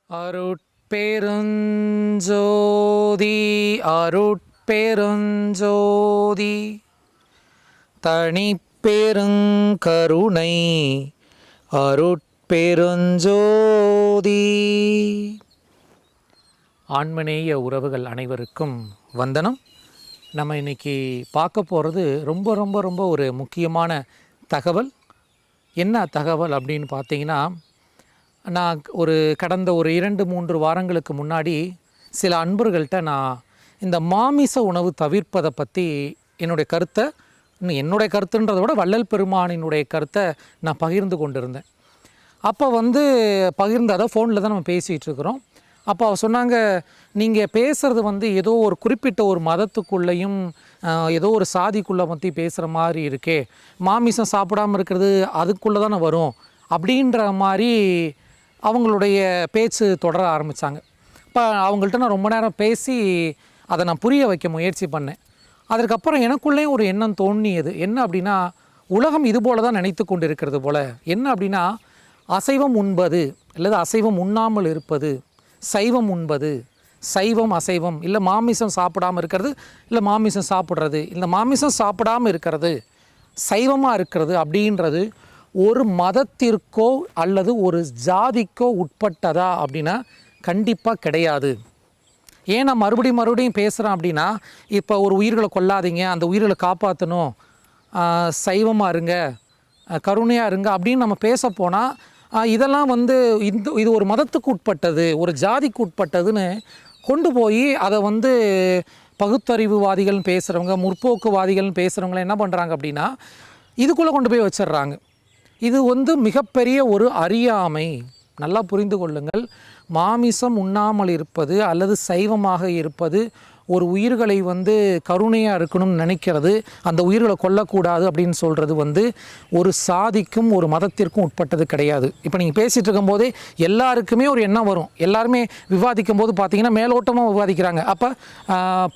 அருட்பெருஞ்சோதி அருட்பெருஞ்சோதி தனிப்பெருங்கருணை அருட்பெருஞ்சோதி. ஆன்மநேய உறவுகள் அனைவருக்கும் வந்தனம். நம்ம இன்றைக்கி பார்க்க போகிறது ரொம்ப ரொம்ப ரொம்ப ஒரு முக்கியமான தகவல். என்ன தகவல் அப்படின்னு பார்த்தீங்கன்னா, நான் கடந்த 2-3 வாரங்களுக்கு முன்னாடி சில அன்பர்கள்ட்ட நான் இந்த மாமிச உணவு தவிர்ப்பதை பற்றி என்னுடைய கருத்துன்றதை விட வள்ளல் பெருமானினுடைய கருத்தை நான் பகிர்ந்து கொண்டிருந்தேன். அப்போ பகிர்ந்ததை ஃபோனில் தான் நம்ம பேசிகிட்டு இருக்கிறோம். அப்போ அவர் சொன்னாங்க, நீங்கள் பேசுகிறது ஏதோ ஒரு குறிப்பிட்ட ஒரு மதத்துக்குள்ளேயும் ஏதோ ஒரு சாதிக்குள்ளே பற்றி பேசுகிற மாதிரி இருக்கே, மாமிசம் சாப்பிடாமல் இருக்கிறது அதுக்குள்ளே தானே வரும் அப்படின்ற மாதிரி அவங்களுடைய பேச்சு தொடர ஆரம்பித்தாங்க. இப்போ அவங்கள்ட்ட நான் ரொம்ப நேரம் பேசி அதை நான் புரிய வைக்க முயற்சி பண்ணேன். அதற்கப்புறம் எனக்குள்ளேயும் ஒரு எண்ணம் தோணியது. என்ன அப்படின்னா, உலகம் இது போல தான் நினைத்து கொண்டு இருக்கிறது போல். என்ன அப்படின்னா, அசைவம் உண்பது அல்லது அசைவம் உண்ணாமல் இருப்பது, சைவம் உண்பது, சைவம் அசைவம், இல்லை மாமிசம் சாப்பிடாமல் இருக்கிறது, இல்லை மாமிசம் சாப்பிட்றது, இல்லை மாமிசம் சாப்பிடாமல் இருக்கிறது, சைவமாக இருக்கிறது அப்படின்றது ஒரு மதத்திற்கோ அல்லது ஒரு ஜாதிக்கோ உட்பட்டதா அப்படின்னா கண்டிப்பாக கிடையாது. ஏன் நான் மறுபடியும் பேசுகிறேன் அப்படின்னா, இப்போ ஒரு உயிர்களை கொல்லாதீங்க, அந்த உயிர்களை காப்பாற்றணும், சைவமாக இருங்க, கருணையாக இருங்க அப்படின்னு நம்ம பேச போனால் இதெல்லாம் இது ஒரு மதத்துக்கு உட்பட்டது, ஒரு ஜாதிக்கு உட்பட்டதுன்னு கொண்டு போய் அதை பகுத்தறிவுவாதிகள்னு பேசுகிறவங்க, முற்போக்குவாதிகள்னு பேசுகிறவங்கள என்ன பண்ணுறாங்க அப்படின்னா, இதுக்குள்ளே கொண்டு போய் வச்சிடுறாங்க. இது மிகப்பெரிய ஒரு அறியாமை. நல்லா புரிந்து கொள்ளுங்கள். மாமிசம் உண்ணாமல் இருப்பது அல்லது சைவமாக இருப்பது, ஒரு உயிர்களை கருணையாக இருக்கணும்னு நினைக்கிறது, அந்த உயிர்களை கொல்லக்கூடாது அப்படின்னு சொல்கிறது ஒரு சாதிக்கும் ஒரு மதத்திற்கும் உட்பட்டது கிடையாது. இப்போ நீங்கள் பேசிகிட்டு இருக்கும்போதே எல்லாருக்குமே ஒரு எண்ணம் வரும். எல்லாருமே விவாதிக்கும் போது பார்த்தீங்கன்னா மேலோட்டமாக விவாதிக்கிறாங்க. அப்போ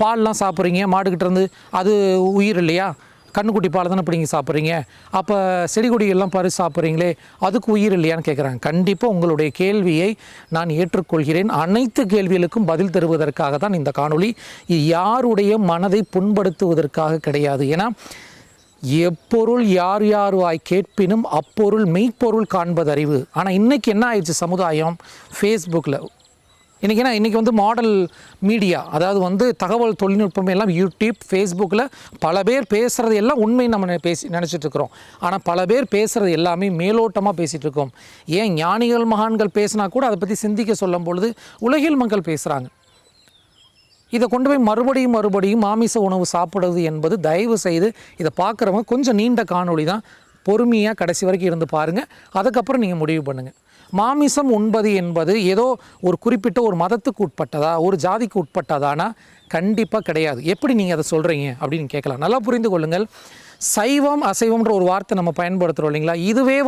பால்லாம் சாப்பிட்றீங்க, மாடுகிட்ட இருந்து, அது உயிர் இல்லையா? கண்ணுக்குட்டி பால் தானே பிடிங்கி சாப்பிட்றீங்க, அப்போ செடி கொடிகள்லாம் பறித்து சாப்பிட்றீங்களே, அதுக்கு உயிர் இல்லையான்னு கேட்குறாங்க. கண்டிப்பாக உங்களுடைய கேள்வியை நான் ஏற்றுக்கொள்கிறேன். அனைத்து கேள்விகளுக்கும் பதில் தருவதற்காக தான் இந்த காணொளி. இது யாருடைய மனதை புண்படுத்துவதற்காக கிடையாது. ஏன்னா, எப்பொருள் யார் யாருவாய் கேட்பினும் அப்பொருள் மெய்ப்பொருள் காண்பது அறிவு. ஆனால் இன்றைக்கி என்ன ஆயிடுச்சு சமுதாயம், ஃபேஸ்புக்கில் இன்றைக்கி மாடல் மீடியா, அதாவது தகவல் தொழில்நுட்பம் எல்லாம் யூடியூப், ஃபேஸ்புக்கில் பல பேர் பேசுகிறது எல்லாம் உண்மை நம்ம நினச்சிட்ருக்கிறோம். ஆனால் பல பேர் பேசுகிறது எல்லாமே மேலோட்டமாக பேசிகிட்டு இருக்கோம். ஏன் ஞானிகள் மகான்கள் பேசினா கூட அதை பற்றி சிந்திக்க சொல்லும் பொழுது உலகில் மக்கள் பேசுகிறாங்க. இதை கொண்டு போய் மறுபடியும் மாமிச உணவு சாப்பிடுவது என்பது, தயவு செய்து இதை பார்க்குறவங்க கொஞ்சம் நீண்ட காணொளி தான், பொறுமையாக கடைசி வரைக்கும் இருந்து பாருங்கள். அதுக்கப்புறம் நீங்கள் முடிவு பண்ணுங்கள். மாமிசம் உண்பது என்பது ஏதோ ஒரு குறிப்பிட்ட ஒரு மதத்துக்கு உட்பட்டதா, ஒரு ஜாதிக்கு உட்பட்டதானா? கண்டிப்பாக கிடையாது. எப்படி நீங்கள் அதை சொல்கிறீங்க அப்படின்னு கேட்கலாம். நல்லா புரிந்து கொள்ளுங்கள். சைவம் அசைவம்ன்ற ஒரு வார்த்தை நம்ம பயன்படுத்துகிறோம் இல்லைங்களா? இதுவே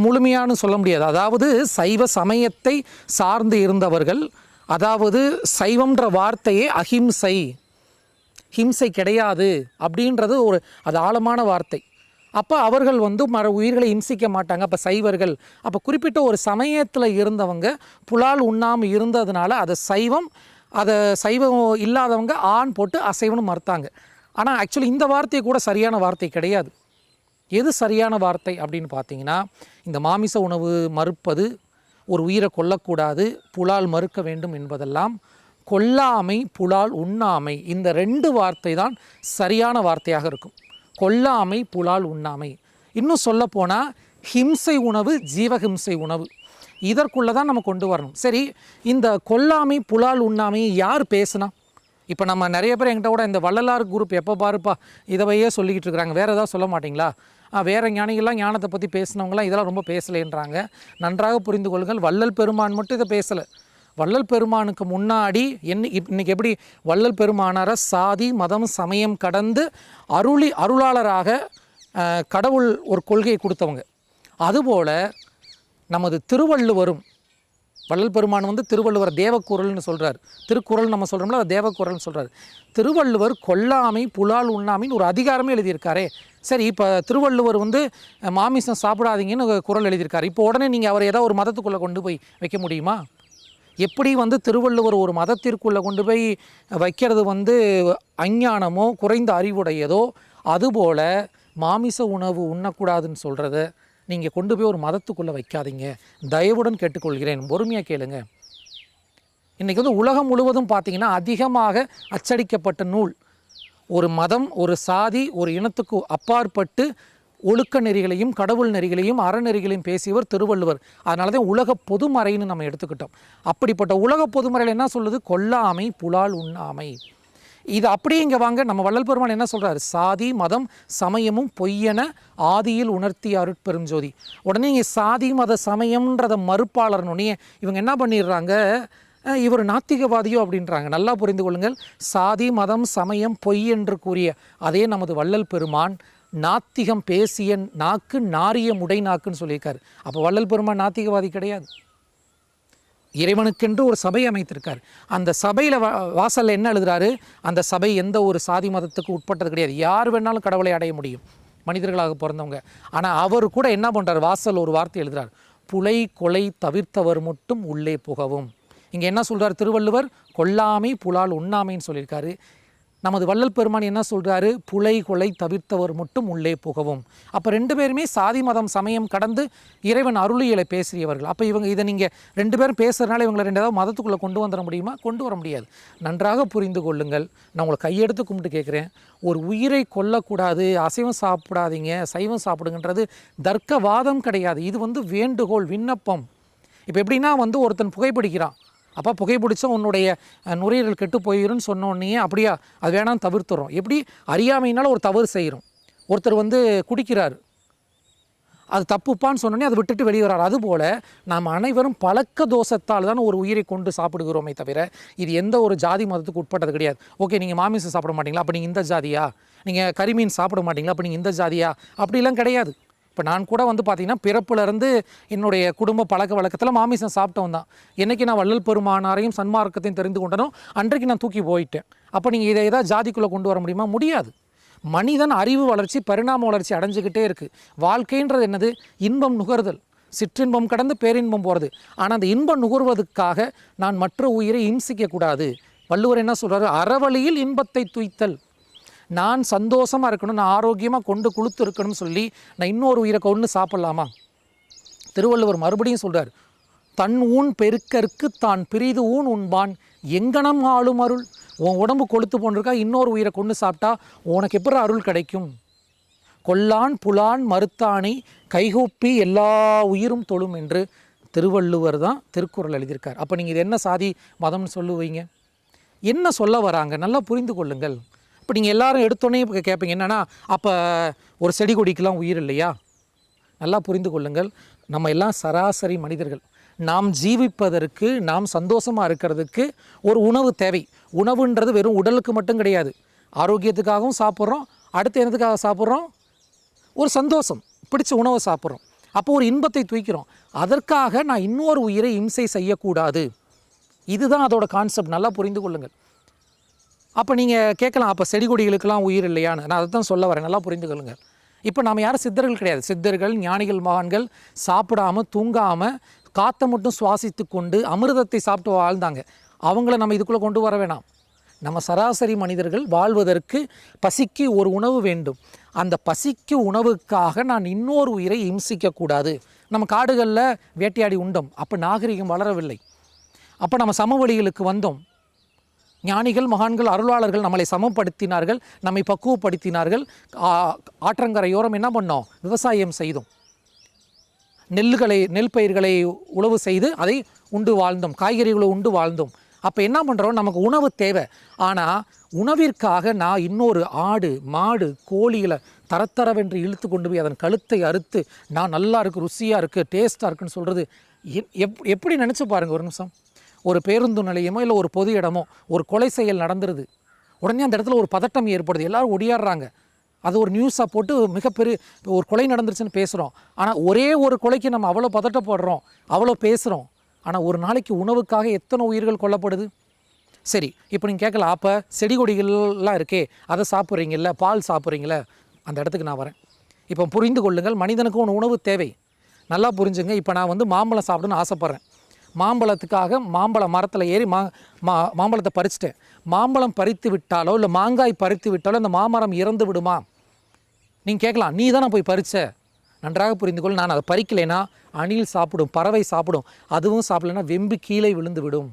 முழுமையானு சொல்ல முடியாது. அதாவது சைவ சமயத்தை சார்ந்து இருந்தவர்கள், அதாவது சைவம்ன்ற வார்த்தையே அஹிம்சை, ஹிம்சை கிடையாது அப்படின்றது அது ஆழமான வார்த்தை. அப்போ அவர்கள் மர உயிர்களை இம்சிக்க மாட்டாங்க. அப்போ சைவர்கள், அப்போ குறிப்பிட்ட ஒரு சமயத்தில் இருந்தவங்க புலால் உண்ணாமல் இருந்ததுனால அதை சைவம் இல்லாதவங்க ஆண் போட்டு அசைவம்னு மறுத்தாங்க. ஆனால் ஆக்சுவலி இந்த வார்த்தை கூட சரியான வார்த்தை கிடையாது. எது சரியான வார்த்தை அப்படின்னு பார்த்தீங்கன்னா, இந்த மாமிச உணவு மறுப்பது, ஒரு உயிரை கொல்லக்கூடாது, புலால் மறுக்க வேண்டும் என்பதெல்லாம் கொல்லாமை, புலால் உண்ணாமை, இந்த 2 வார்த்தை தான் சரியான வார்த்தையாக இருக்கும். கொல்லாமை, புலால் உண்ணாமை. இன்னும் சொல்லப்போனால் ஹிம்சை உணவு, ஜீவஹிம்சை உணவு, இதற்குள்ளே தான் நம்ம கொண்டு வரணும். சரி, இந்த கொல்லாமை, புலால் உண்ணாமையை யார் பேசுனா? இப்போ நம்ம நிறைய பேர் என்கிட்ட கூட இந்த வள்ளலார் குரூப் எப்போ பாருப்பா இதவையே சொல்லிக்கிட்டு இருக்கிறாங்க, வேறு ஏதாவது சொல்ல மாட்டிங்களா? வேறு ஞானிகள்லாம் ஞானத்தை பற்றி பேசினவங்களாம் இதெல்லாம் ரொம்ப பேசலைன்றாங்க. நன்றாக புரிந்து கொள்ளுங்கள். வள்ளல் பெருமான் மட்டும் இதை பேசலை. வள்ளல் பெருமானுக்கு முன்னாடி இன்றைக்கி எப்படி வள்ளல் பெருமானார சாதி மதம் சமயம் கடந்து அருளாளராக கடவுள் ஒரு கொள்கையை கொடுத்தவங்க, அதுபோல் நமது திருவள்ளுவரும், வள்ளல் பெருமான் திருவள்ளுவர் தேவக்குறள்னு சொல்கிறார். திருக்குறள் நம்ம சொல்கிறோம்ல, அது தேவக்குறள்னு சொல்கிறார். திருவள்ளுவர் கொல்லாமை, புலால் உண்ணாமைன்னு ஒரு அதிகாரமே எழுதியிருக்காரே. சரி, இப்போ திருவள்ளுவர் மாமிசம் சாப்பிடாதீங்கன்னு குறள் எழுதியிருக்காரு. இப்போ உடனே நீங்கள் அவரை ஏதாவது ஒரு மதத்துக்குள்ளே கொண்டு போய் வைக்க முடியுமா? எப்படி வந்து திருவள்ளுவர் ஒரு மதத்திற்குள்ளே கொண்டு போய் வைக்கிறது வந்து அஞ்ஞானமோ குறைந்த அறிவுடையதோ, அதுபோல் மாமிச உணவு உண்ணக்கூடாதுன்னு சொல்கிறத நீங்கள் கொண்டு போய் ஒரு மதத்துக்குள்ளே வைக்காதீங்க. தயவுடன் கேட்டுக்கொள்கிறேன், பொறுமையாக கேளுங்க. இன்றைக்கி வந்து உலகம் முழுவதும் பார்த்திங்கன்னா அதிகமாக அச்சடிக்கப்பட்ட நூல் ஒரு மதம், ஒரு சாதி, ஒரு இனத்துக்கு அப்பாற்பட்டு ஒழுக்க நெறிகளையும் கடவுள் நெறிகளையும் அறநெறிகளையும் பேசியவர் திருவள்ளுவர். அதனால தான் உலக பொதுமறைன்னு நம்ம எடுத்துக்கிட்டோம். அப்படிப்பட்ட உலக பொதுமறையில் என்ன சொல்லுது? கொல்லாமை புலால் உண்ணாமை. இது அப்படியே இங்கே வாங்க, நம்ம வள்ளல் பெருமான் என்ன சொல்கிறார்? சாதி மதம் சமயமும் பொய்யென ஆதியில் உணர்த்திய அருட்பெருஞ்சோதி. உடனே இங்கே சாதி மத சமயம்ன்றத மறுப்பாளர்னே இவங்க என்ன பண்ணிடுறாங்க? இவர் நாத்திகவாதியோ அப்படின்றாங்க. நல்லா புரிந்து கொள்ளுங்கள். சாதி மதம் சமயம் பொய் என்று கூறிய அதே நமது வள்ளல் பெருமான் நாத்திகம் பேசிய நாக்கு நாரிய முடை நாக்குன்னு சொல்லியிருக்காரு. அப்போ வள்ளல் பெருமான் நாத்திகவாதி கிடையாது. இறைவனுக்கென்று ஒரு சபை அமைத்திருக்கார். அந்த சபையில் வாசலில் என்ன எழுதுறாரு? அந்த சபை எந்த ஒரு சாதி மதத்துக்கு உட்பட்டது கிடையாது. யார் வேணாலும் கடவுளை அடைய முடியும், மனிதர்களாக பிறந்தவங்க. ஆனால் அவர் கூட என்ன பண்ணுறார்? வாசல் ஒரு வார்த்தை எழுதுறார், புலை கொலை தவிர்த்தவர் மட்டும் உள்ளே புகவும். இங்கே என்ன சொல்கிறார் திருவள்ளுவர்? கொல்லாமை புலால் உண்ணாமைன்னு சொல்லியிருக்காரு. நமது வள்ளல் பெருமான் என்ன சொல்கிறாரு? புலை கொலை தவிர்த்தவர் மட்டும் உள்ளே புகவும். அப்போ ரெண்டு பேருமே சாதி மதம் சமயம் கடந்து இறைவன் அருளியலை பேசியவர்கள். அப்போ இவங்க இதை நீங்கள் ரெண்டு பேரும் பேசுகிறதுனால இவங்களை ரெண்டாவது மதத்துக்குள்ளே கொண்டு வந்துட முடியுமா? கொண்டு வர முடியாது. நன்றாக புரிந்து கொள்ளுங்கள். நான் உங்களை கையெடுத்து கும்பிட்டு கேட்குறேன், ஒரு உயிரை கொல்லக்கூடாது, அசைவம் சாப்பிடாதீங்க, சைவம் சாப்பிடுங்கன்றது தர்க்கவாதம் கிடையாது. இது வந்து வேண்டுகோள், விண்ணப்பம். இப்போ எப்படின்னா வந்து ஒருத்தன் புகைப்பிடிக்கிறான், அப்போ புகைப்பிடிச்சா உன்னுடைய நுரையீரல் கெட்டு போயிடும்னு சொன்னோடனே அப்படியா அது வேணாம் தவிர்த்துறோம். எப்படி அறியாமையினால் ஒரு தவறு செய்கிறோம். ஒருத்தர் வந்து குடிக்கிறார், அது தப்புப்பான்னு சொன்னோடனே அதை விட்டுட்டு வெளியே வரார். அதுபோல் நாம் அனைவரும் பழக்க தோஷத்தால் தான் ஒரு உயிரை கொண்டு சாப்பிடுகிறோமே தவிர இது எந்த ஒரு ஜாதி மதத்துக்கு உட்பட்டது கிடையாது. ஓகே, நீங்கள் மாமிசம் சாப்பிட மாட்டீங்களா, அப்போ நீங்கள் இந்த ஜாதியா? நீங்கள் கறிமீன் சாப்பிட மாட்டீங்களா, அப்போ நீங்கள் இந்த ஜாதியா? அப்படிலாம் கிடையாது. இப்போ நான் கூட வந்து பார்த்திங்கன்னா பிறப்புலேருந்து என்னுடைய குடும்ப பழக்க வழக்கத்தில் மாமிசம் சாப்பிட்டவன் தான். என்றைக்கு நான் வள்ளல் பெருமானாரையும் சன்மார்க்கத்தையும் தெரிந்து கொண்டனோ அன்றைக்கு நான் தூக்கி போயிட்டேன். அப்போ நீங்கள் இதை ஏதாவது ஜாதிக்குள்ளே கொண்டு வர முடியுமா? முடியாது. மனிதன் அறிவு வளர்ச்சி பரிணாம வளர்ச்சி அடைஞ்சிக்கிட்டே இருக்குது. வாழ்க்கைன்றது என்னது? இன்பம் நுகர்தல். சிற்றின்பம் கடந்து பேரின்பம் போகிறது. ஆனால் அந்த இன்பம் நுகர்வதற்காக நான் மற்ற உயிரை இம்சிக்கக்கூடாது. வள்ளுவர் என்ன சொல்கிறாரு? அறவழியில் இன்பத்தை துய்த்தல். நான் சந்தோஷமாக இருக்கணும், நான் ஆரோக்கியமாக கொண்டு குளுத்து இருக்கணும்னு சொல்லி நான் இன்னொரு உயிரை கொண்டு சாப்பிட்லாமா? திருவள்ளுவர் மறுபடியும் சொல்கிறார், தன் ஊன் பெருக்கற்கு தான் பிரிது ஊன் உண்பான் எங்கனம் ஆளும் அருள். உன் உடம்பு கொளுத்து போன்றிருக்கா, இன்னொரு உயிரை கொண்டு சாப்பிட்டா உனக்கு எப்படி அருள் கிடைக்கும்? கொல்லான் புலான் மறுத்தானை கைகூப்பி எல்லா உயிரும் தொழும் என்று திருவள்ளுவர் தான் திருக்குறள் எழுதியிருக்கார். அப்போ நீங்கள் இது என்ன சாதி மதம்னு சொல்லுவீங்க? என்ன சொல்ல வராங்க? நல்லா புரிந்து கொள்ளுங்கள். இப்போ நீங்கள் எல்லாரும் எடுத்தோன்னே இப்போ கேட்பீங்க என்னென்னா, அப்போ ஒரு செடி கொடிக்கெலாம் உயிர் இல்லையா? நல்லா புரிந்து கொள்ளுங்கள். நம்ம எல்லாம் சராசரி மனிதர்கள். நாம் ஜீவிப்பதற்கு, நாம் சந்தோஷமாக இருக்கிறதுக்கு ஒரு உணவு தேவை. உணவுன்றது வெறும் உடலுக்கு மட்டும் கிடையாது, ஆரோக்கியத்துக்காகவும் சாப்பிட்றோம். அடுத்து என்னதுக்காக சாப்பிட்றோம்? ஒரு சந்தோஷம், பிடிச்ச உணவை சாப்பிட்றோம். அப்போ ஒரு இன்பத்தை தூக்கிறோம். அதற்காக நான் இன்னொரு உயிரை இம்சை செய்யக்கூடாது. இதுதான் அதோட கான்செப்ட். நல்லா புரிந்து கொள்ளுங்கள். அப்போ நீங்கள் கேட்கலாம், அப்போ செடி கொடிகளுக்கெல்லாம் உயிர் இல்லையான்னு. நான் அதை தான் சொல்ல வரேன், நல்லா புரிந்து கொள்ளுங்கள். இப்போ நாம் யாரும் சித்தர்கள் கிடையாது. சித்தர்கள், ஞானிகள், மகான்கள் சாப்பிடாமல் தூங்காமல் காற்றை மட்டும் சுவாசித்து கொண்டு அமிர்தத்தை சாப்பிட்டு வாழ்ந்தாங்க. அவங்கள நம்ம இதுக்குள்ளே கொண்டு வர வேணாம். நம்ம சராசரி மனிதர்கள் வாழ்வதற்கு பசிக்கு ஒரு உணவு வேண்டும். அந்த பசிக்கு உணவுக்காக நான் இன்னொரு உயிரை இம்சிக்கக்கூடாது. நம்ம காடுகளில் வேட்டையாடி உண்டோம், அப்போ நாகரிகம் வளரவில்லை. அப்போ நம்ம சமவெளிகளுக்கு வந்தோம். ஞானிகள், மகான்கள், அருளாளர்கள் நம்மளை சமப்படுத்தினார்கள், நம்மை பக்குவப்படுத்தினார்கள். ஆற்றங்கரையோரம் என்ன பண்ணோம்? விவசாயம் செய்தோம். நெல் பயிர்களை உழவு செய்து அதை உண்டு வாழ்ந்தோம், காய்கறிகளை உண்டு வாழ்ந்தோம். அப்போ என்ன பண்ணுறோம்? நமக்கு உணவு தேவை. ஆனால் உணவிற்காக நான் இன்னொரு ஆடு மாடு கோழிகளை தரத்தரவென்று இழுத்து கொண்டு போய் அதன் கழுத்தை அறுத்து நான் நல்லா இருக்குது, ருசியாக இருக்குது, டேஸ்ட்டாக இருக்குன்னு சொல்கிறது எப்படி நினச்சி பாருங்கள் ஒரு நிமிஷம். ஒரு பேருந்து நிலையமோ இல்லை ஒரு பொது இடமோ ஒரு கொலை செயல் நடந்துருது, உடனே அந்த இடத்துல ஒரு பதட்டம் ஏற்படுது, எல்லோரும் ஒடியாடுறாங்க. அது ஒரு நியூஸாக போட்டு மிகப்பெரிய ஒரு கொலை நடந்துருச்சுன்னு பேசுகிறோம். ஆனால் ஒரே ஒரு கொலைக்கு நம்ம அவ்வளோ பதட்டப்படுறோம், அவ்வளோ பேசுகிறோம். ஆனால் ஒரு நாளைக்கு உணவுக்காக எத்தனை உயிர்கள் கொல்லப்படுது? சரி, இப்போ நீங்கள் கேட்கலாம், அப்போ செடி கொடிகள்லாம் இருக்கே அதை சாப்பிட்றீங்கள, பால் சாப்பிட்றீங்கள? அந்த இடத்துக்கு நான் வரேன். இப்போ புரிந்து கொள்ளுங்கள், மனிதனுக்கு ஒன்று உணவு தேவை. நல்லா புரிஞ்சுங்க. இப்போ நான் வந்து மாம்பழம் சாப்பிடணும்னு ஆசைப்பட்றேன். மாம்பழத்துக்காக மாம்பழ மரத்தில் ஏறி மாம்பழத்தை பறிச்சிட்டேன். மாம்பழம் பறித்து விட்டாலோ இல்லை மாங்காய் பறித்து விட்டாலோ அந்த மாமரம் இறந்து விடுமா? நீங்கள் கேட்கலாம், நீ தானே போய் பறிச்ச. நன்றாக புரிந்து கொள், நான் அதை பறிக்கலைன்னா அணில் சாப்பிடும், பறவை சாப்பிடும், அதுவும் சாப்பிடலைன்னா வெம்பு கீழே விழுந்து விடும்.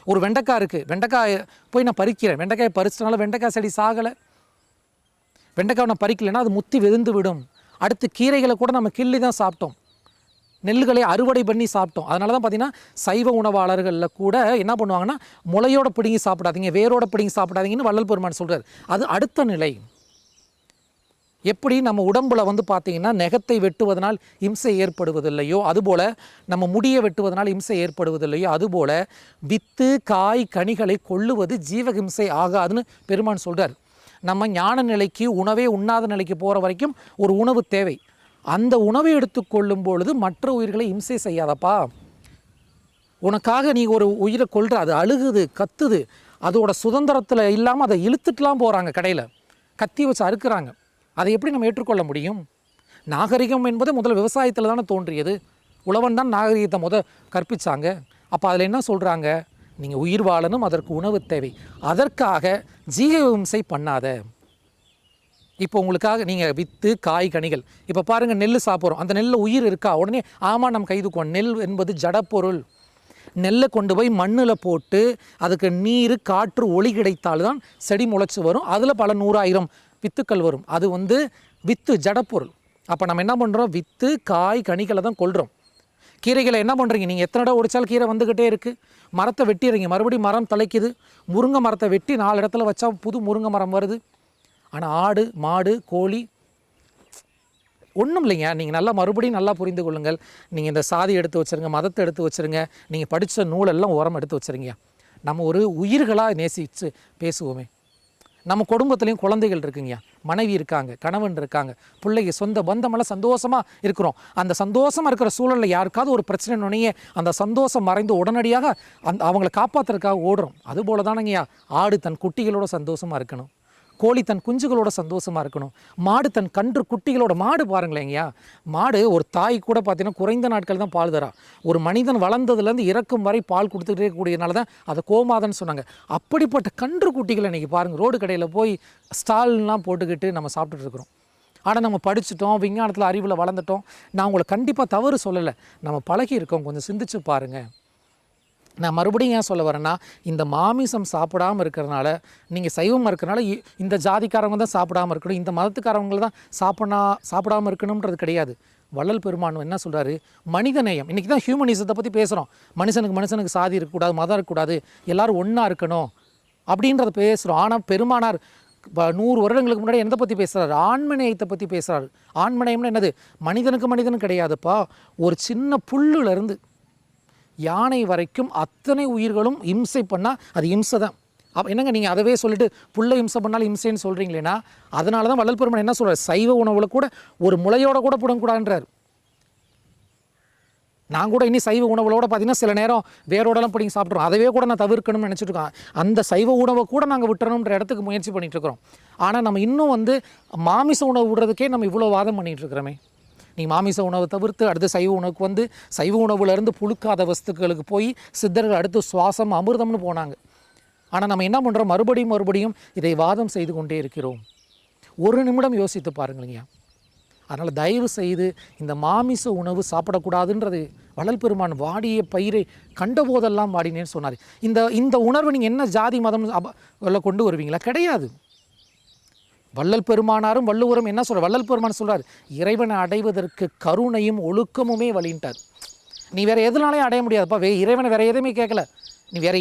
ஒரு வெண்டைக்காய் இருக்குது, வெண்டைக்காய் போய் நான் பறிக்கிறேன், வெண்டைக்காயை பறிச்சிட்டனால வெண்டைக்காய் செடி சாகலை. வெண்டைக்காய் நான் பறிக்கலைன்னா அது முத்தி விழுந்து விடும். அடுத்து கீரைகளை கூட நம்ம கிள்ளி தான் சாப்பிட்டோம், நெல்லுகளை அறுவடை பண்ணி சாப்பிட்டோம். அதனால தான் பார்த்தீங்கன்னா சைவ உணவாளர்களில் கூட என்ன பண்ணுவாங்கன்னா, முளையோட பிடுங்கி சாப்பிடாதீங்க, வேரோட பிடுங்கி சாப்பிடாதீங்கன்னு வள்ளல் பெருமான் சொல்கிறார். அது அடுத்த நிலை. எப்படி நம்ம உடம்புல பார்த்தீங்கன்னா நெகத்தை வெட்டுவதனால் இம்சை ஏற்படுவதில்லையோ அதுபோல், நம்ம முடியை வெட்டுவதனால் இம்சை ஏற்படுவதில்லையோ அதுபோல், வித்து காய் கனிகளை கொள்ளுவது ஜீவஹிம்சை ஆகாதுன்னு பெருமான் சொல்கிறார். நம்ம ஞான நிலைக்கு, உணவே உண்ணாத நிலைக்கு போகிற வரைக்கும் ஒரு உணவு தேவை. அந்த உணவை எடுத்துக்கொள்ளும் பொழுது மற்ற உயிர்களை இம்சை செய்யாதப்பா. உனக்காக நீ ஒரு உயிரை கொள்கிற, அது அழுகுது, கத்துது, அதோட சுதந்திரத்தில் இல்லாமல் அதை இழுத்துட்டுலாம் போகிறாங்க, கடையில் கத்தி வச்சு அறுக்கிறாங்க. அதை எப்படி நம்ம ஏற்றுக்கொள்ள முடியும்? நாகரிகம் என்பது முதல் விவசாயத்தில் தானே தோன்றியது. உழவன் தான் நாகரிகத்தை கற்பித்தாங்க. அப்போ அதில் என்ன சொல்கிறாங்க, நீங்கள் உயிர் வாழணும், அதற்கு உணவு தேவை, அதற்காக ஜீவஹிம்சை பண்ணாத. இப்போ உங்களுக்காக நீங்கள் வித்து காய் கனிகள், இப்போ பாருங்கள் நெல் சாப்பிட்றோம், அந்த நெல்லில் உயிர் இருக்கா? உடனே ஆமாம் நம்ம கைதுக்குவோம். நெல் என்பது ஜடப்பொருள். நெல்லை கொண்டு போய் மண்ணில் போட்டு அதுக்கு நீர், காற்று, ஒளி கிடைத்தால்தான் செடி முளைச்சி வரும். அதில் பல 100,000 வித்துக்கள் வரும். அது வித்து ஜடப்பொருள். அப்போ நம்ம என்ன பண்ணுறோம், வித்து காய் கனிகளை தான் கொள்கிறோம். கீரைகளை என்ன பண்ணுறீங்க, நீங்கள் எத்தனை இடம் ஒடிச்சாலும் கீரை வந்துக்கிட்டே இருக்குது. மரத்தை வெட்டிடுறீங்க, மறுபடியும் மரம் தலைக்குது. முருங்கை மரத்தை வெட்டி 4 இடத்துல வச்சா புது முருங்கை மரம் வருது. ஆனால் ஆடு, மாடு, கோழி ஒன்றும் இல்லைங்க. நீங்கள் நல்லா மறுபடியும் நல்லா புரிந்து கொள்ளுங்கள். நீங்கள் இந்த சாதி எடுத்து வச்சுருங்க, மதத்தை எடுத்து வச்சுருங்க, நீங்கள் படித்த நூலெல்லாம் உரம் எடுத்து வச்சுருங்க. நம்ம ஒரு உயிர்களாக நேசித்து பேசுவோமே. நம்ம குடும்பத்துலேயும் குழந்தைகள் இருக்குங்க, மனைவி இருக்காங்க, கணவன் இருக்காங்க, பிள்ளைங்க, சொந்த பந்தமெல்லாம் சந்தோஷமாக இருக்கிறோம். அந்த சந்தோஷமாக இருக்கிற சூழலில் யாருக்காவது ஒரு பிரச்சனை அந்த சந்தோஷம் மறைந்து உடனடியாக அவங்கள காப்பாற்றுறதுக்காக ஓடுறோம். அதுபோல் தானங்கய்யா ஆடு தன் குட்டிகளோட சந்தோஷமாக இருக்கணும், கோழி தன் குஞ்சுகளோட சந்தோஷமாக இருக்கணும், மாடு தன் கன்று குட்டிகளோட. மாடு பாருங்களேங்கய்யா, மாடு ஒரு தாய் கூட பார்த்தீங்கன்னா குறைந்த நாட்கள் தான் பால் தரா. ஒரு மனிதன் வளர்ந்ததுலேருந்து இறக்கும் வரை பால் கொடுத்துக்கிட்டே கூடியனால தான் அதை கோமாதன்னு சொன்னாங்க. அப்படிப்பட்ட கன்று குட்டிகளை இன்றைக்கி பாருங்கள், ரோடு கடையில் போய் ஸ்டால்லாம் போட்டுக்கிட்டு நம்ம சாப்பிட்டுட்டு இருக்கிறோம். ஆனால் நம்ம படிச்சுட்டோம், விஞ்ஞானத்தில் அறிவில் வளர்ந்துட்டோம். நான் உங்களை கண்டிப்பாக தவறு சொல்லலை, நம்ம பழகி இருக்கோம். கொஞ்சம் சிந்திச்சு பாருங்கள். நான் மறுபடியும் ஏன் சொல்ல வரேன்னா, இந்த மாமிசம் சாப்பிடாமல் இருக்கிறனால, நீங்கள் சைவமாக இருக்கிறனால இந்த ஜாதிக்காரவங்க தான் சாப்பிடாமல் இருக்கணும், இந்த மதத்துக்காரவங்க தான் சாப்பிடாமல் இருக்கணுன்றது கிடையாது. வள்ளல் பெருமான் என்ன சொல்கிறாரு, மனிதநேயம். இன்றைக்கி தான் ஹியூமனிசத்தை பற்றி பேசுகிறோம். மனுஷனுக்கு சாதி இருக்கக்கூடாது, மதம் இருக்கக்கூடாது, எல்லோரும் ஒன்றா இருக்கணும் அப்படின்றத பேசுகிறோம். ஆனால் பெருமானார் 100 வருடங்களுக்கு முன்னாடி எதை பற்றி பேசுகிறாரு, ஆண்மநேயத்தை பற்றி பேசுகிறாரு. ஆண்மநேயம்னு என்னது, மனிதனுக்கு கிடையாதுப்பா. ஒரு சின்ன புல்லுலேருந்து யானை வரைக்கும் அத்தனை உயிர்களும் இம்சை பண்ணால் அது இம்சை தான். அப்போ என்னங்க நீங்கள் அதவே சொல்லிட்டு புல்லை இம்சை பண்ணாலும் இம்சைன்னு சொல்கிறீங்களேன்னா, அதனால தான் வள்ளல் பெருமான் என்ன சொல்கிறார், சைவ உணவில் கூட ஒரு முளையோட கூட புடங்கக்கூடாதுன்றார். நான் கூட இனி சைவ உணவுகளோட பார்த்தீங்கன்னா சில நேரம் வேரோடலாம் பிடிங்கி சாப்பிட்றோம். அதவே கூட நான் தவிர்க்கணும்னு நினச்சிட்டு இருக்கேன். அந்த சைவ உணவை கூட நாங்கள் விட்டுறணுன்ற இடத்துக்கு முயற்சி பண்ணிகிட்டு இருக்கிறோம். ஆனால் நம்ம இன்னும் மாமிச உணவு விடுறதுக்கே நம்ம இவ்வளோ வாதம் பண்ணிகிட்டு இருக்கிறோமே. நீங்கள் மாமிச உணவை தவிர்த்து அடுத்து சைவ உணவுக்கு சைவ உணவுலேருந்து புழுக்காத வஸ்துக்களுக்கு போய் சித்தர்கள் அடுத்து சுவாசம் அமிர்தம்னு போனாங்க. ஆனால் நம்ம என்ன பண்ணுறோம், மறுபடியும் இதை வாதம் செய்து கொண்டே இருக்கிறோம். ஒரு நிமிடம் யோசித்து பாருங்களேங்க. அதனால் தயவு செய்து இந்த மாமிச உணவு சாப்பிடக்கூடாதுன்றது வள்ளல் பெருமான் வாடிய பயிரை கண்டபோதெல்லாம் வாடினேன்னு சொன்னார். இந்த உணர்வு நீங்கள் என்ன ஜாதி மதம் கொண்டு வருவீங்களா? கிடையாது. வள்ளல் பெருமானாரும் வள்ளுவரும் என்ன சொல்கிறார், வள்ளல் பெருமான் சொல்கிறார், இறைவனை அடைவதற்கு கருணையும் ஒழுக்கமுமே வழின்ட்டார். நீ வேறு எதுனாலையும் அடைய முடியாதுப்பா. இறைவனை வேறு எதையுமே கேட்கல, நீ வேறு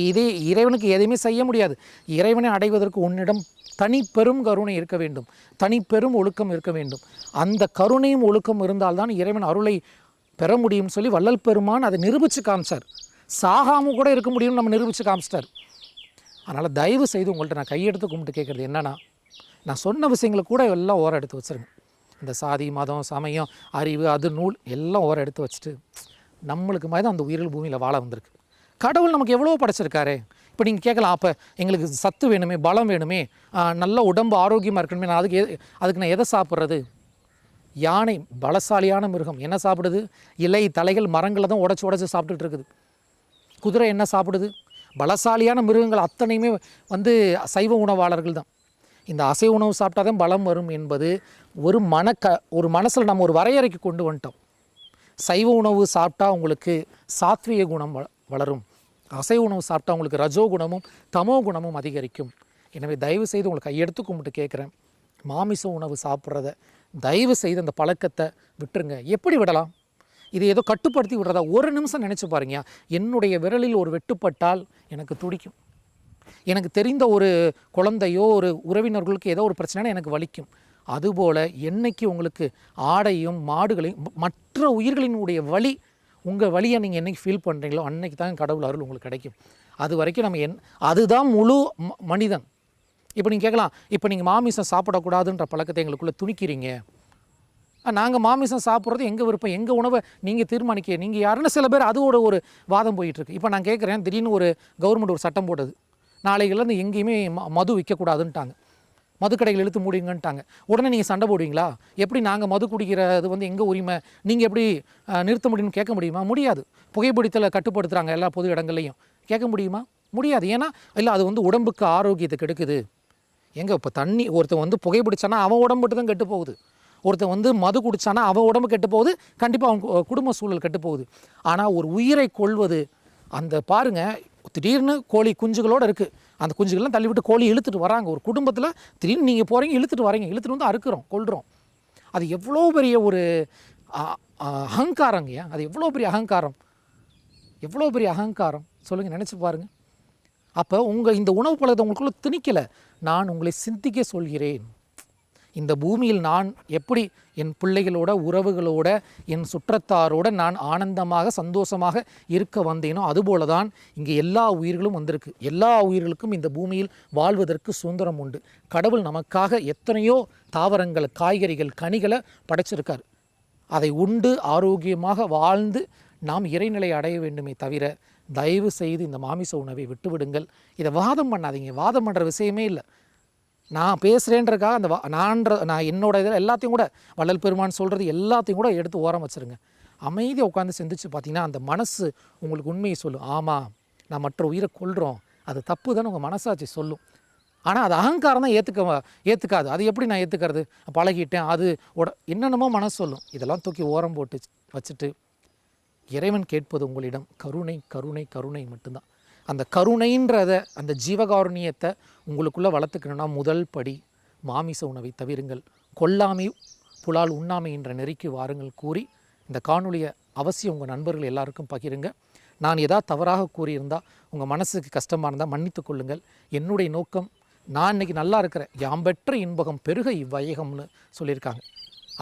இறைவனுக்கு எதையுமே செய்ய முடியாது. இறைவனை அடைவதற்கு உன்னிடம் தனி பெரும் கருணை இருக்க வேண்டும், தனி பெரும் ஒழுக்கம் இருக்க வேண்டும். அந்த கருணையும் ஒழுக்கம் இருந்தால்தான் இறைவன் அருளை பெற முடியும்னு சொல்லி வள்ளல் பெருமான் அதை நிரூபித்து காமிச்சார். சாகாமல் கூட இருக்க முடியும்னு நம்ம நிரூபித்து காமிச்சிட்டார். அதனால் தயவு செய்து உங்கள்கிட்ட நான் கையெடுத்து கும்பிட்டு கேட்குறது என்னென்னா, நான் சொன்ன விஷயங்களை கூட எல்லாம் ஓரம் எடுத்து வச்சுருங்க. இந்த சாதி, மதம், சமயம், அறிவு, அது நூல் எல்லாம் ஓரம் எடுத்து வச்சுட்டு நம்மளுக்கு மாதிரி தான் அந்த உயிர்கள் பூமியில் வாழ வந்திருக்கு. கடவுள் நமக்கு எவ்வளோ படைச்சிருக்காரு. இப்போ நீங்கள் கேட்கலாம், அப்போ எங்களுக்கு சத்து வேணுமே, பலம் வேணுமே, நல்ல உடம்பு ஆரோக்கியமாக இருக்கணுமே, நான் அதுக்கு நான் எதை சாப்பிட்றது? யானை பலசாலியான மிருகம் என்ன சாப்பிடுது? இலை, தலைகள், மரங்களை தான் உடச்சி சாப்பிட்டுட்டு இருக்குது. குதிரை என்ன சாப்பிடுது? பலசாலியான மிருகங்கள் அத்தனையுமே வந்து சைவ உணவாளர்கள் தான். இந்த அசைவ உணவு சாப்பிட்டா தான் பலம் வரும் என்பது ஒரு மனசில் நம்ம ஒரு வரையறைக்கு கொண்டு வந்துட்டோம். சைவ உணவு சாப்பிட்டா உங்களுக்கு சாத்விக குணம் வளரும், அசைவ உணவு சாப்பிட்டா உங்களுக்கு ரஜோ குணமும் தமோ குணமும் அதிகரிக்கும். எனவே தயவு செய்து உங்களுக்கு கையெடுத்து கும்பிட்டு கேட்குறேன், மாமிச உணவு சாப்பிட்றத தயவு செய்து அந்த பழக்கத்தை விட்டுருங்க. எப்படி விடலாம்? இது ஏதோ கட்டுப்படுத்தி விடுறதா? ஒரு நிமிஷம் நினச்சி பாருங்க, என்னுடைய விரலில் ஒரு வெட்டுப்பட்டால் எனக்கு துடிக்கும். எனக்கு தெரிந்த ஒரு குழந்தையோ ஒரு உறவினர்களுக்கு ஏதோ ஒரு பிரச்சனைனா எனக்கு வலிக்கும். அதுபோல் என்னைக்கு உங்களுக்கு ஆடையும் மாடுகளையும் மற்ற உயிர்களினுடைய வலி, உங்கள் வலியை நீங்கள் என்றைக்கு ஃபீல் பண்ணுறீங்களோ அன்றைக்கி தான் கடவுள் அருள் உங்களுக்கு கிடைக்கும். அது வரைக்கும் நம்ம அதுதான் முழு மனிதன். இப்போ நீங்கள் கேட்கலாம், இப்போ நீங்கள் மாமிசம் சாப்பிடக்கூடாதுன்ற பழக்கத்தை எங்களுக்குள்ளே துணிக்கிறீங்க. நாங்கள் மாமிசம் சாப்பிட்றது எங்கள் விருப்பம், எங்கள் உணவை நீங்கள் தீர்மானிக்க, நீங்கள் யாருன்னு சில பேர் அதோட ஒரு வாதம் போயிட்டுருக்கு. இப்போ நான் கேட்குறேன், திடீர்னு ஒரு கவர்மெண்ட் ஒரு சட்டம் போடுது, நாளையிலேருந்து எங்கேயுமே மது விற்கக்கூடாதுன்ட்டாங்க, மதுக்கடைகள் இழுத்து மூடிங்கன்ட்டாங்க. உடனே நீங்கள் சண்டை போடுவீங்களா? எப்படி நாங்கள் மது குடிக்கிறது வந்து எங்கள் உரிமை, நீங்கள் எப்படி நிறுத்த முடியும்னு கேட்க முடியுமா? முடியாது. புகைப்பிடித்தலை கட்டுப்படுத்துகிறாங்க எல்லா பொது இடங்கள்லையும், கேட்க முடியுமா? முடியாது. ஏன்னா இல்லை, அது வந்து உடம்புக்கு ஆரோக்கியத்தை கெடுக்குது. எங்கே இப்போ தண்ணி ஒருத்தன் வந்து புகைப்பிடிச்சானா அவன் உடம்புட்டு தான் கெட்டு போகுது, ஒருத்தன் வந்து மது குடித்தானா அவன் உடம்பு கெட்டு போகுது, கண்டிப்பாக அவன் குடும்ப சூழல் கெட்டு போகுது. ஆனால் ஒரு உயிரை கொள்வது, அந்த பாருங்கள், திடீர்னு கோழி குஞ்சுகளோடு இருக்குது, அந்த குஞ்சுகள்லாம் தள்ளிவிட்டு கோழி இழுத்துட்டு வராங்க. ஒரு குடும்பத்தில் திடீர்னு நீங்கள் போகிறீங்க, இழுத்துட்டு வரீங்க, இழுத்துட்டு வந்து அறுக்கிறோம், கொள்கிறோம். அது எவ்வளோ பெரிய ஒரு அகங்காரங்கய்யா, அது எவ்வளோ பெரிய அகங்காரம், எவ்வளோ பெரிய அகங்காரம் சொல்லுங்கள், நினச்சி பாருங்கள். அப்போ இந்த உணவு பழக்கத்தை உங்களுக்குள்ளே திணிக்கலை, நான் உங்களை சிந்திக்க சொல்கிறேன். இந்த பூமியில் நான் எப்படி என் பிள்ளைகளோட, உறவுகளோட, என் சுற்றத்தாரோட நான் ஆனந்தமாக சந்தோஷமாக இருக்க வந்தேனோ அதுபோல தான் இங்கே எல்லா உயிர்களும் வந்திருக்கு. எல்லா உயிர்களுக்கும் இந்த பூமியில் வாழ்வதற்கு சுதந்திரம் உண்டு. கடவுள் நமக்காக எத்தனையோ தாவரங்கள், காய்கறிகள், கனிகளை படைச்சிருக்கார். அதை உண்டு ஆரோக்கியமாக வாழ்ந்து நாம் இறைநிலை அடைய வேண்டுமே தவிர, தயவு செய்து இந்த மாமிச உணவை விட்டுவிடுங்கள். இதை வாதம் பண்ணாதீங்க. வாதம் பண்ணுற விஷயமே இல்லை. நான் பேசுகிறேன்றக்காக நான் என்னோட இதில் எல்லாத்தையும் கூட வள்ளல் பெருமான் சொல்கிறது எல்லாத்தையும் கூட எடுத்து ஓரம் வச்சுருங்க. அமைதியாக உட்காந்து சிந்திச்சு பார்த்தீங்கன்னா அந்த மனசு உங்களுக்கு உண்மையை சொல்லும். ஆமாம், நான் மற்ற உயிரை கொள்கிறோம், அது தப்பு தானே உங்கள் மனசாட்சி சொல்லும். ஆனால் அது அகங்காரம் தான் ஏற்றுக்காது. அது எப்படி நான் ஏற்றுக்கிறது? பழகிட்டேன், அது என்னென்னமோ மனசு சொல்லும். இதெல்லாம் தூக்கி ஓரம் போட்டு வச்சுட்டு இறைவன் கேட்பது உங்களிடம் கருணை, கருணை, கருணை மட்டும்தான். அந்த கருணைன்றத, அந்த ஜீவகாருண்யத்தை உங்களுக்குள்ளே வளர்த்துக்கணுன்னா முதல் படி மாமிச உணவை தவிருங்கள். கொல்லாமை புலால் உண்ணாமை என்ற நெறிக்கு வாருங்கள் கூறி இந்த காணொலியை அவசியம் உங்கள் நண்பர்கள் எல்லாருக்கும் பகிருங்க. நான் ஏதாவது தவறாக கூறியிருந்தால், உங்கள் மனசுக்கு கஷ்டமாக இருந்தால் மன்னித்து கொள்ளுங்கள். என்னுடைய நோக்கம், நான் இன்றைக்கி நல்லா இருக்கிறேன், யாம்பெற்ற இன்பகம் பெருக இவ்வையகம்னு சொல்லியிருக்காங்க.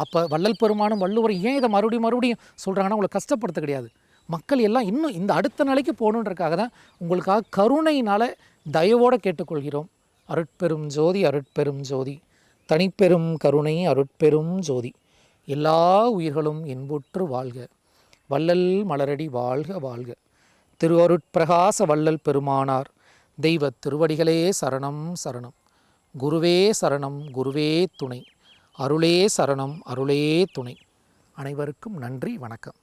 அப்போ வள்ளல் பெருமானும் வள்ளுவர் ஏன் இதை மறுபடியும் சொல்கிறாங்கன்னா, உங்களை கஷ்டப்படுத்த கிடையாது. மக்கள் எல்லாம் இன்னும் இந்த அடுத்த நிலைக்கு போகணுன்றக்காக தான் உங்களுக்காக கருணையினால் தயவோடு கேட்டுக்கொள்கிறோம். அருட்பெரும் ஜோதி, அருட்பெரும் ஜோதி, தனிப்பெரும் கருணை, அருட்பெரும் ஜோதி. எல்லா உயிர்களும் இன்புற்று வாழ்க, வள்ளல் மலரடி வாழ்க வாழ்க. திரு அருட்பிரகாச வள்ளல் பெருமானார் தெய்வ திருவடிகளே சரணம் சரணம். குருவே சரணம், குருவே துணை. அருளே சரணம், அருளே துணை. அனைவருக்கும் நன்றி, வணக்கம்.